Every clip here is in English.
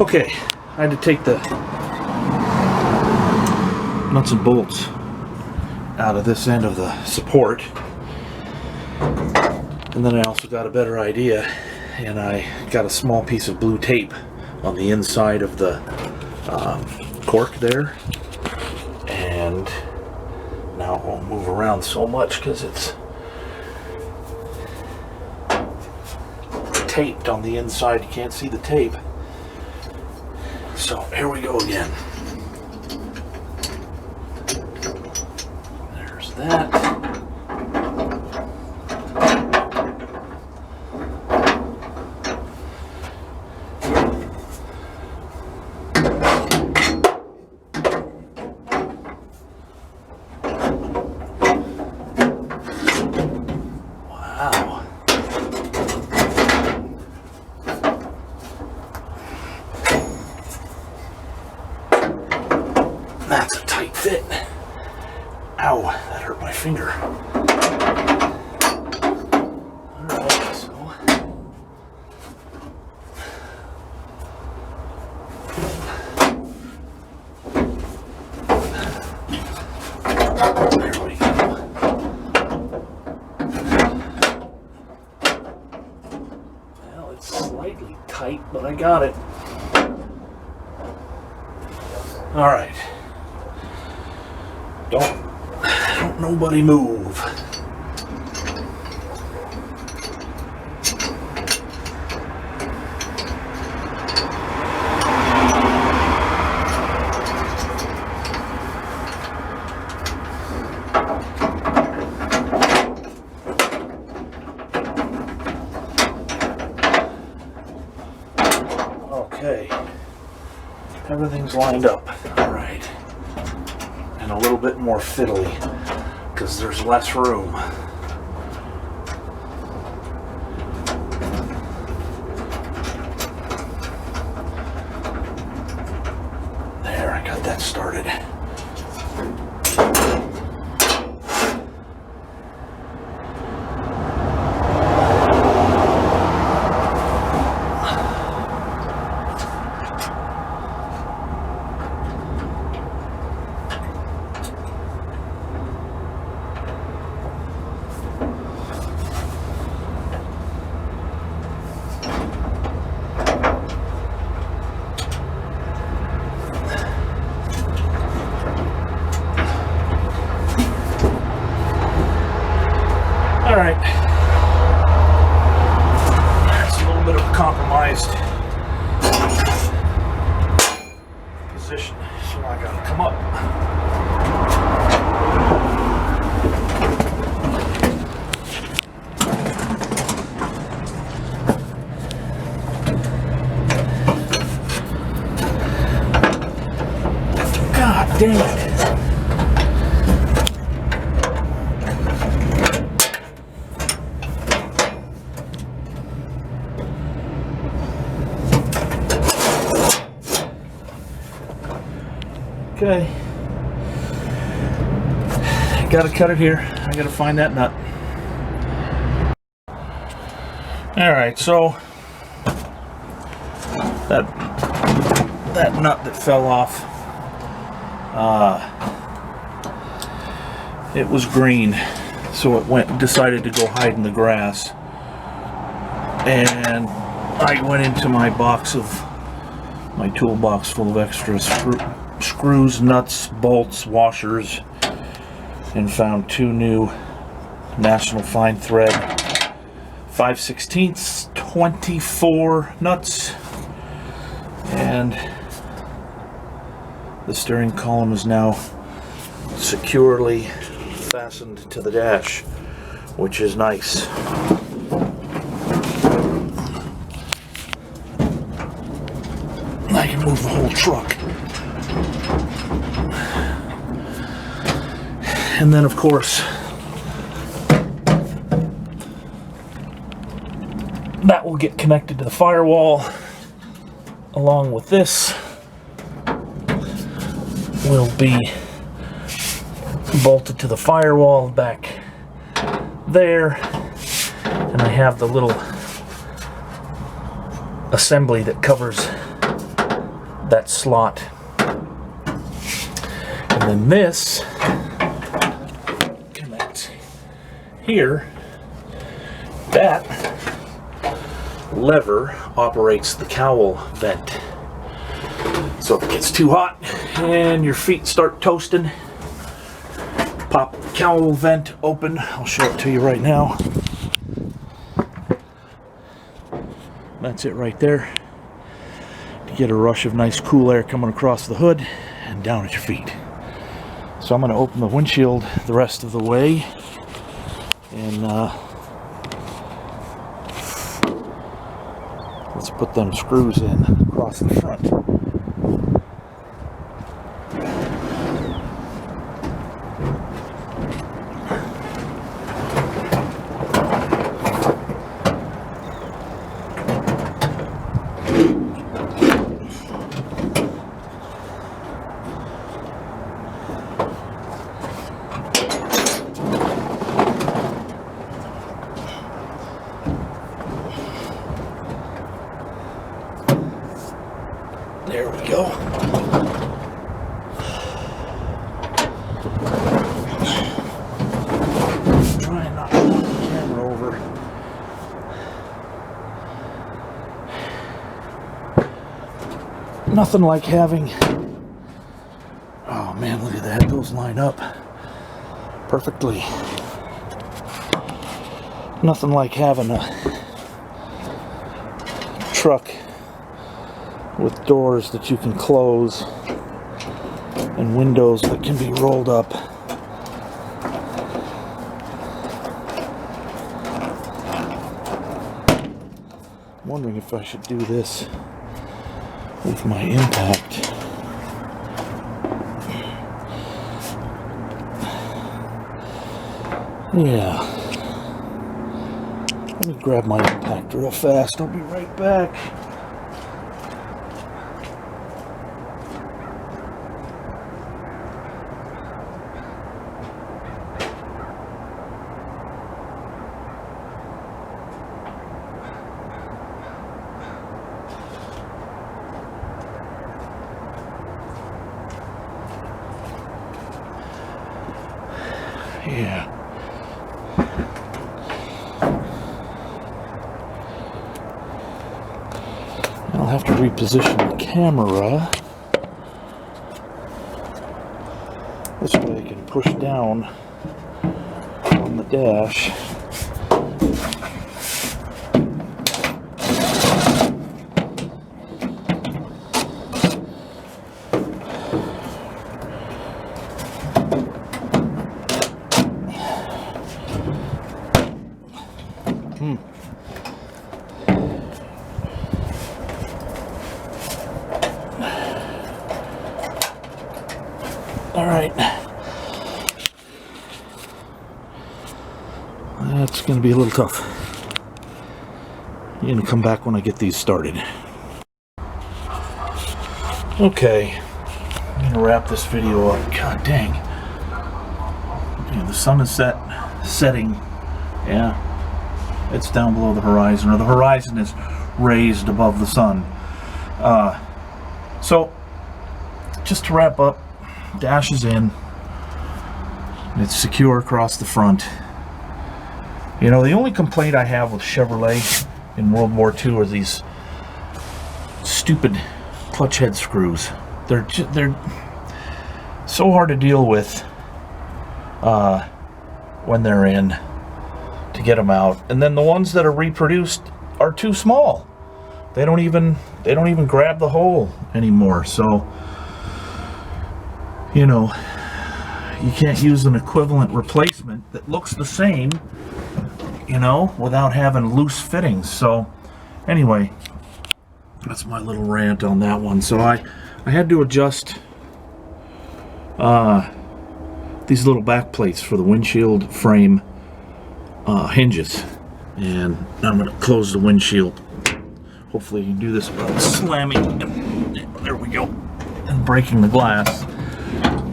Okay, I had to take the nuts and bolts out of this end of the support, and then I also got a better idea, and I got a small piece of blue tape on the inside of the cork there, and now it won't move around so much because it's taped on the inside. You can't see the tape. So here we go again. There's that. Wow. That's a tight fit. Ow, that hurt my finger. Alright, so there we go. Well, it's slightly tight, but I got it. Alright. Don't nobody move. Okay. Everything's lined up. All right. And a little bit more fiddly because there's less room. There, I got that started. All right, that's a little bit of a compromised position, so I gotta come up. God damn it. Okay, gotta cut it here. I gotta find that nut. All right, so that nut that fell off, it was green, so it decided to go hide in the grass, and I went into my toolbox full of extra screws, nuts, bolts, washers, and found two new National Fine Thread 5/16 24 nuts, and the steering column is now securely fastened to the dash, which is nice. I can move the whole truck. And then, of course, that will get connected to the firewall, along with this will be bolted to the firewall back there, and I have the little assembly that covers that slot. And then this connects here. That lever operates the cowl vent. So if it gets too hot and your feet start toasting, pop the cowl vent open. I'll show it to you right now. That's it right there. To get a rush of nice cool air coming across the hood and down at your feet. So I'm going to open the windshield the rest of the way, and let's put them screws in across the front. There we go. Trying not to knock the camera over. Nothing like having... Oh man, look at that. Those line up perfectly. Nothing like having a truck with doors that you can close and windows that can be rolled up. I'm wondering if I should do this with my impact. Yeah. Let me grab my impact real fast. I'll be right back. Yeah. I'll have to reposition the camera. This way I can push down on the dash. All right. That's going to be a little tough. I'm going to come back when I get these started. Okay. I'm going to wrap this video up. God dang. Yeah, the sun is setting. Yeah. It's down below the horizon, or the horizon is raised above the sun. So, just to wrap up, dash is in. It's secure across the front. You know, the only complaint I have with Chevrolet in World War II are these stupid clutch head screws. They're so hard to deal with when they're in, to get them out. And then the ones that are reproduced are too small. They don't even grab the hole anymore. So, you know, you can't use an equivalent replacement that looks the same, you know, without having loose fittings. So anyway, that's my little rant on that one. So I had to adjust these little back plates for the windshield frame hinges, and I'm going to close the windshield. Hopefully you can do this without slamming, there we go, and breaking the glass,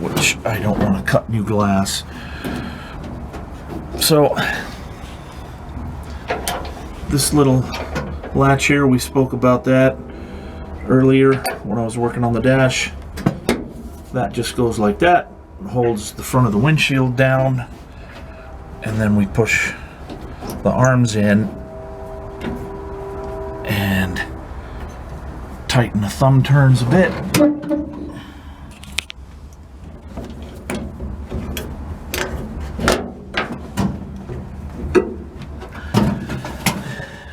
which I don't want to cut new glass. So this little latch here, we spoke about that earlier when I was working on the dash. That just goes like that, holds the front of the windshield down, and then we push the arms in and tighten the thumb turns a bit.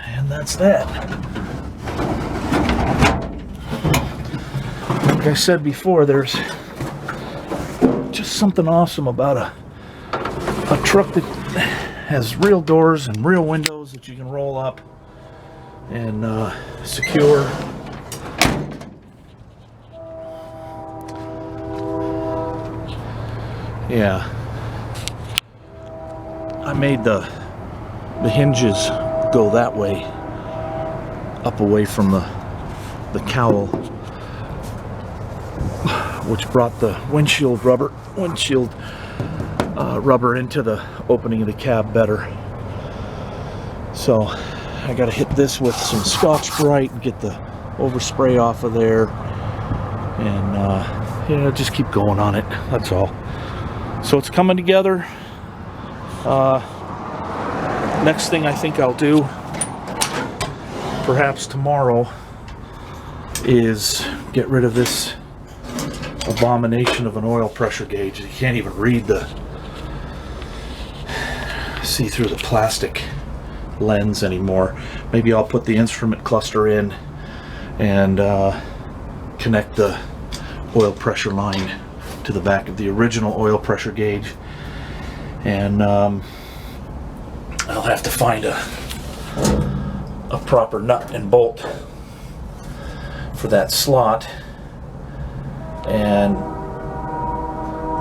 And that's that. Like I said before, there's just something awesome about a truck that has real doors and real windows that you can roll up and secure. Yeah, I made the hinges go that way, up away from the cowl, which brought the windshield rubber into the opening of the cab better. So I got to hit this with some Scotch-Brite and get the overspray off of there, and you know, just keep going on it. That's all. So it's coming together. Next thing I think I'll do, perhaps tomorrow, is get rid of this abomination of an oil pressure gauge. You can't even see through the plastic lens anymore. Maybe I'll put the instrument cluster in and connect the oil pressure line to the back of the original oil pressure gauge, and I'll have to find a proper nut and bolt for that slot and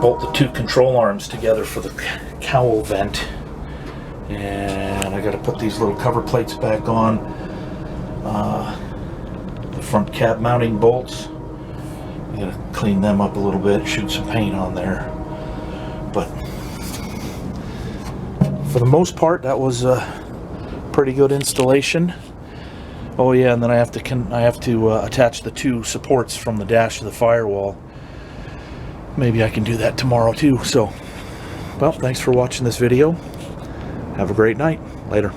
bolt the two control arms together for the cowl vent. And I got to put these little cover plates back on, the front cab mounting bolts. I'm going to clean them up a little bit, shoot some paint on there. But for the most part, that was a pretty good installation. Oh yeah, and then I have to attach the two supports from the dash to the firewall. Maybe I can do that tomorrow too. So, well, thanks for watching this video. Have a great night. Later.